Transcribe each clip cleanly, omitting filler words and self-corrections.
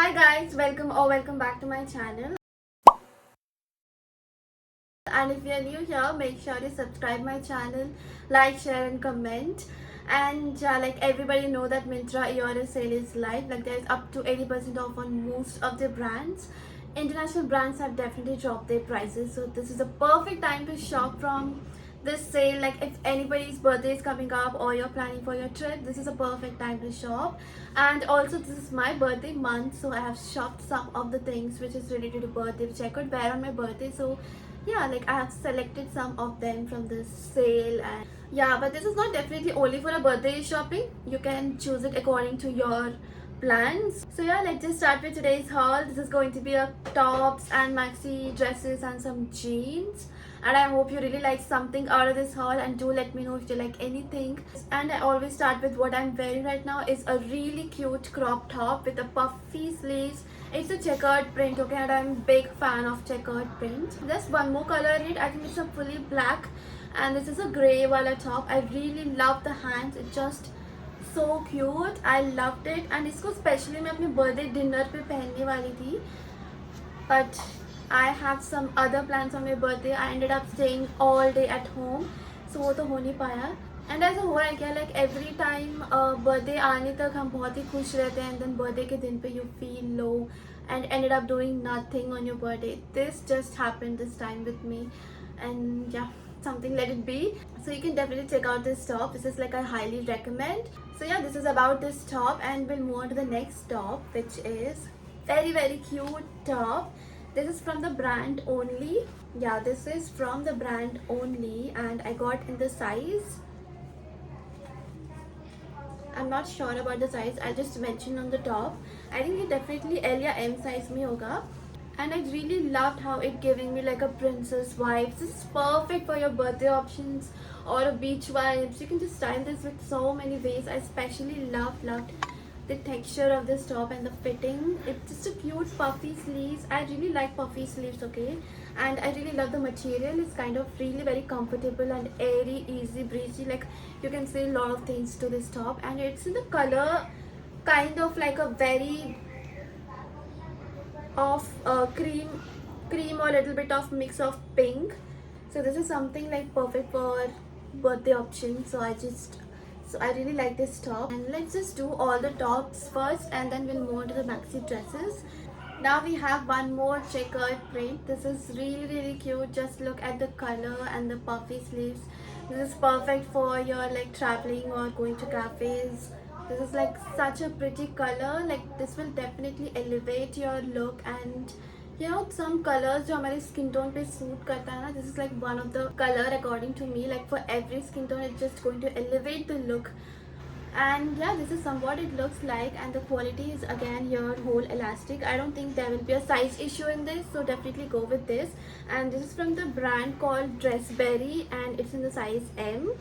Hi guys, welcome back to my channel. And if you are new here, make sure you subscribe my channel, like, share and comment. And like everybody know that Myntra year sale is live. Like there's up to 80% off on most of the brands. International brands have definitely dropped their prices, so this is a perfect time to shop from this sale. Like if anybody's birthday is coming up or you're planning for your trip, this is a perfect time to shop. And also this is my birthday month, so I have shopped some of the things which is related to birthday which I could wear on my birthday. So yeah, like I have selected some of them from this sale. And yeah, but this is not definitely only for a birthday shopping. You can choose it according to your plans. So yeah, let's just start with today's haul. This is going to be a tops and maxi dresses and some jeans, and I hope you really like something out of this haul, and do let me know if you like anything. And I always start with what I'm wearing right now. Is a really cute crop top with a puffy sleeves. It's a checkered print, okay, and I'm a big fan of checkered print. There's one more color in it. I think it's a fully black, and this is a grey wala top. I really love the hands. It's just so cute. I loved it, and इसको specially मैं अपने birthday dinner पे पहनने वाली थी, but I have some other plans on my birthday. I ended up staying all day at home, so वो तो हो नहीं पाया. एंड ऐसा हो रहा है क्या, लाइक एवरी टाइम बर्थडे आने तक हम बहुत ही खुश रहते हैं, एंड देन बर्थडे के दिन पे you feel low and ended up doing nothing on your birthday. This just happened this time with me, and yeah, something let it be. So you can definitely check out this top. This is like I highly recommend. So yeah, this is about this top, and we'll move on to the next top, which is very cute top. This is from the brand Only. Yeah, this is from the brand Only, and I got in the size, I'm not sure about the size, I'll just mention on the top. I think it definitely L या M size में होगा. And I really loved how it giving me like a princess vibes. This is perfect for your birthday options or a beach vibes. You can just style this with so many ways. I especially loved the texture of this top and the fitting. It's just a cute puffy sleeves. I really like puffy sleeves, okay, and I really love the material. It's kind of really very comfortable and airy, easy breezy. Like you can say a lot of things to this top, and it's in the color kind of like a very of cream or a little bit of mix of pink. So this is something like perfect for birthday option. So I really like this top, and let's just do all the tops first, and then we'll move on to the maxi dresses. Now we have one more checkered print. This is really cute. Just look at the color and the puffy sleeves. This is perfect for your like traveling or going to cafes. This is like such a pretty color. Like this will definitely elevate your look, and you know some colors जो हमारे skin tone पे suit करता है ना, this is like one of the color according to me. Like for every skin tone, it's just going to elevate the look. And yeah, this is somewhat it looks like, and the quality is again here whole elastic. I don't think there will be a size issue in this, so definitely go with this. And this is from the brand called Dressberry, and it's in the size M.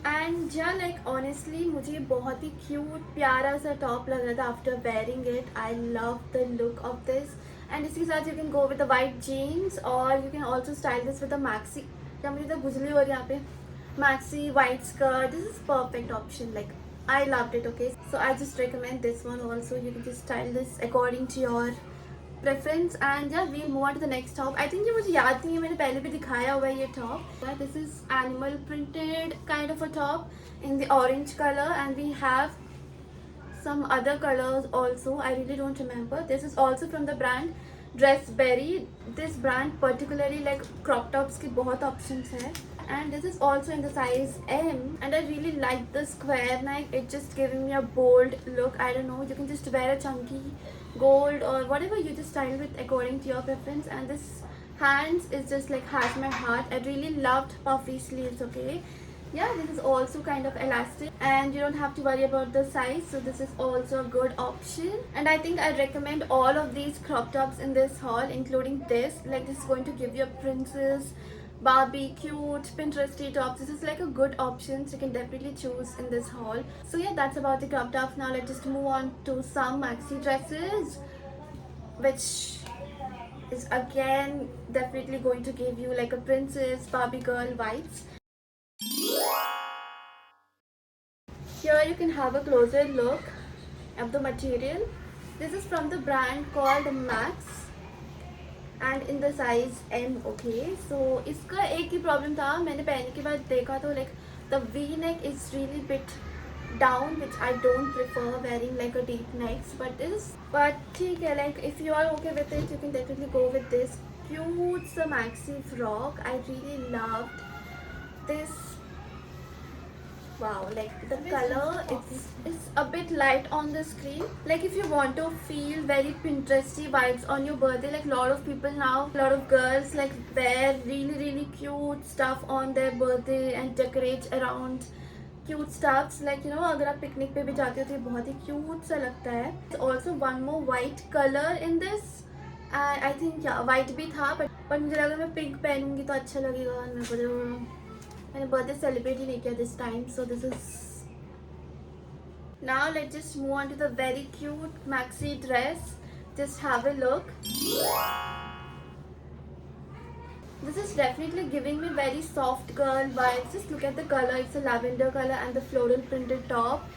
And yeah, like honestly मुझे बहुत ही cute प्यारा सा top लग रहा था after wearing it. I love the look of this. And इसके साथ you can go with the white jeans, or you can also style this with a maxi. या मुझे तो गुजली हो रही है यहाँ पे maxi white skirt. This is perfect option. Like I loved it. Okay, so I just recommend this one also. You can just style this according to your preference. And yeah, we'll move on to the next top. I think ये मुझे याद नहीं है, मैंने पहले भी दिखाया हुआ है ये top. This is animal printed kind of a top in the orange color, and we have some other colors also. I really don't remember. This is also from the brand Dressberry. This brand particularly like crop tops की बहुत options है. And this is also in the size M, and I really like the square neck. It's just giving me a bold look. I don't know, you can just wear a chunky gold or whatever you just style with according to your preference. And this hands is just like has my heart. I really loved puffy sleeves. Okay, yeah, this is also kind of elastic, and you don't have to worry about the size, so this is also a good option. And I think I recommend all of these crop tops in this haul, including this. Like this is going to give you a princess Barbie cute Pinteresty tops. This is like a good option, so you can definitely choose in this haul. So yeah, that's about the crop tops. Now let's just move on to some maxi dresses, which is again definitely going to give you like a princess Barbie girl vibes. Here you can have a closer look of the material. This is from the brand called Max and in the size M. Okay, so इसका एक ही problem था, मैंने पहनने के बाद देखा तो like the V neck is really bit down, which I don't prefer wearing like a deep necks, but ठीक है, like if you are okay with it you can definitely go with this cute maxi frock. I really loved this. Wow, like the color, it's a bit light on the screen. Like if you want to feel very Pinteresty vibes on your birthday, like a lot of people now, a lot of girls like wear really cute stuff on their birthday and decorate around cute stuffs. Like you know, अगर आप picnic पे भी जाते हो तो ये बहुत ही cute सा लगता है. Also one more white color in this. I think yeah, white भी था, but मुझे लगा मैं पिंक पहनूंगी तो अच्छा लगेगा. मैंने बर्थडे सेलिब्रेट ही नहीं किया this time, so this is. Now let's just move on to the very cute maxi dress. Just have a look. This is definitely giving me very soft girl vibes. Just look at the color. It's a lavender color and the floral printed top.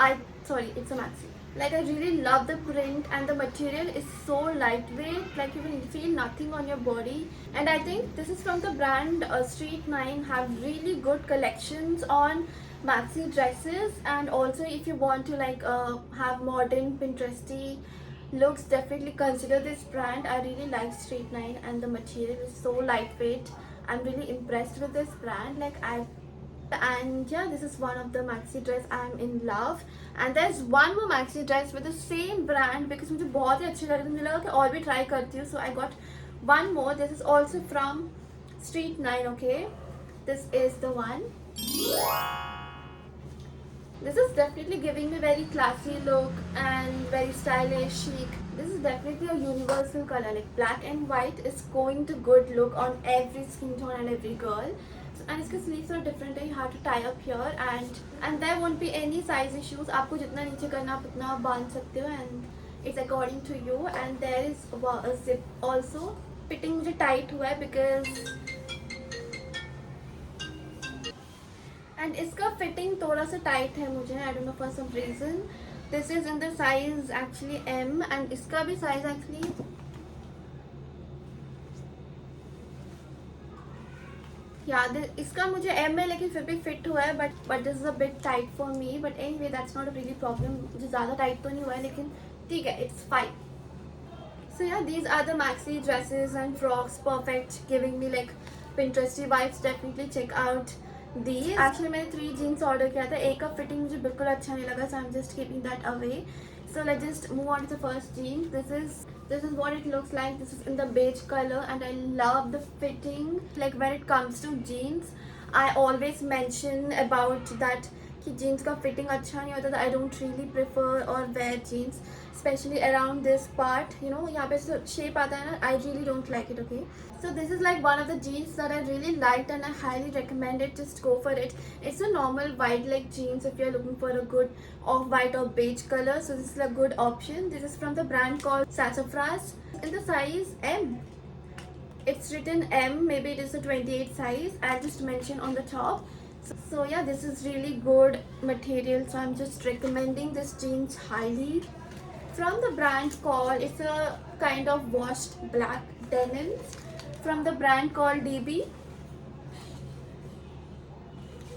It's a maxi. Like I really love the print and the material is so lightweight. Like you will feel nothing on your body. And I think this is from the brand Street 9. Have really good collections on maxi dresses. And also if you want to like have modern Pinteresty looks, definitely consider this brand. I really like Street 9 and the material is so lightweight. I'm really impressed with this brand. And yeah, this is one of the maxi dress I'm in love. And there's one more maxi dress with the same brand because मुझे बहुत ही अच्छी लगी, मुझे लगा कि और भी try करती हूँ. So I got one more. This is also from Street 9. Okay, this is the one. This is definitely giving me very classy look and very stylish, chic. This is definitely a universal color. Like black and white is going to good look on every skin tone and every girl. And its sleeves are different. You have to tie up here, and there won't be any size issues. आपको जितना नीचे करना आप उतना बांध सकते हो, and it's according to you. And there is a zip also. Fitting मुझे tight हुआ है because and इसका फिटिंग थोड़ा सा टाइट है मुझे. I don't know for some reason. This is in the size actually M and इसका भी साइज एक्चुअली इसका मुझे एम है लेकिन फिर भी फिट हुआ है. But this is a bit tight for me. But anyway that's not a really problem. मुझे ज़्यादा टाइट तो नहीं हुआ है लेकिन ठीक है, it's fine. So yeah, these are the maxi dresses and frocks, perfect, giving me like Pinteresty vibes. Definitely check out these. Actually मैंने 3 jeans order किया था. एक का fitting मुझे बिल्कुल अच्छा नहीं लगा, so I'm just keeping that away. So let's just move on to the first jeans. This is what it looks like. This is in the beige color and I love the fitting. Like when it comes to jeans, I always mention about that कि jeans का fitting अच्छा नहीं होता. I don't really prefer or wear jeans, especially around this part. You know, यहाँ पे shape आता है ना. I really don't like it. Okay, so this is like one of the jeans that I really liked and I highly recommend it. Just go for it. It's a normal wide leg jeans if you're looking for a good off-white or beige color. So this is a good option. This is from the brand called Sassafras in the size M. It's written M. Maybe it is a 28 size. I'll just mention on the top. So yeah, this is really good material, so I'm just recommending this jeans highly. From the brand called, it's a kind of washed black denim from the brand called DB.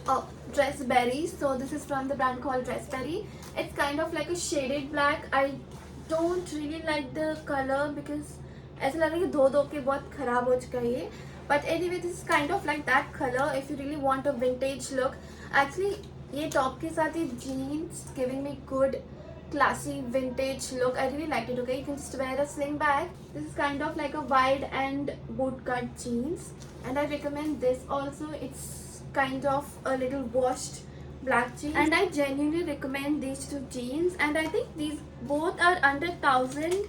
Oh, Dressberry. So this is from the brand called Dressberry. It's kind of like a shaded black. I don't really like the color because ऐसा लग रहा है कि धो के बहुत खराब हो चुका है ये. But anyway, this is kind of like that color if you really want a vintage look. Actually, ये top के साथ ये jeans giving me good classy vintage look. I really like it. Okay, you can just wear a sling bag. This is kind of like a wide and boot cut jeans, and I recommend this also. It's kind of a little washed black jeans, and I genuinely recommend these 2 jeans. And I think these both are under 1000.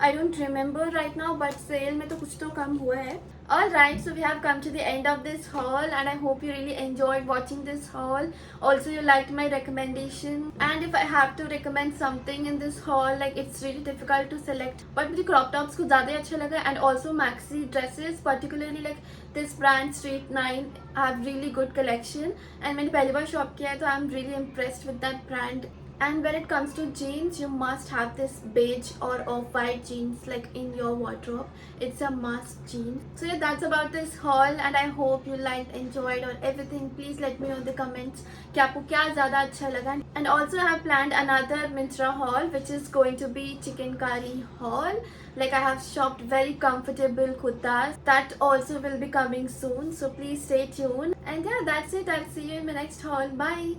I don't remember right now, but sale में तो कुछ तो कम हुआ है. Alright, so we have come to the end of this haul and I hope you really enjoyed watching this haul. Also you liked my recommendation, and if I have to recommend something in this haul, like it's really difficult to select, but मुझे crop tops को ज़्यादा अच्छा लगा, and also maxi dresses, particularly like this brand Street 9 have really good collection, and मैंने पहली बार shop किया है तो I'm really impressed with that brand. And when it comes to jeans, you must have this beige or off-white jeans like in your wardrobe. It's a must jean. So yeah, that's about this haul, and I hope you liked, enjoyed or everything. Please let me know in the comments कि आपको क्या ज़्यादा अच्छा लगा. And also I have planned another Myntra haul, which is going to be chicken curry haul. Like I have shopped very comfortable kurtas. That also will be coming soon. So please stay tuned. And yeah, that's it. I'll see you in my next haul. Bye.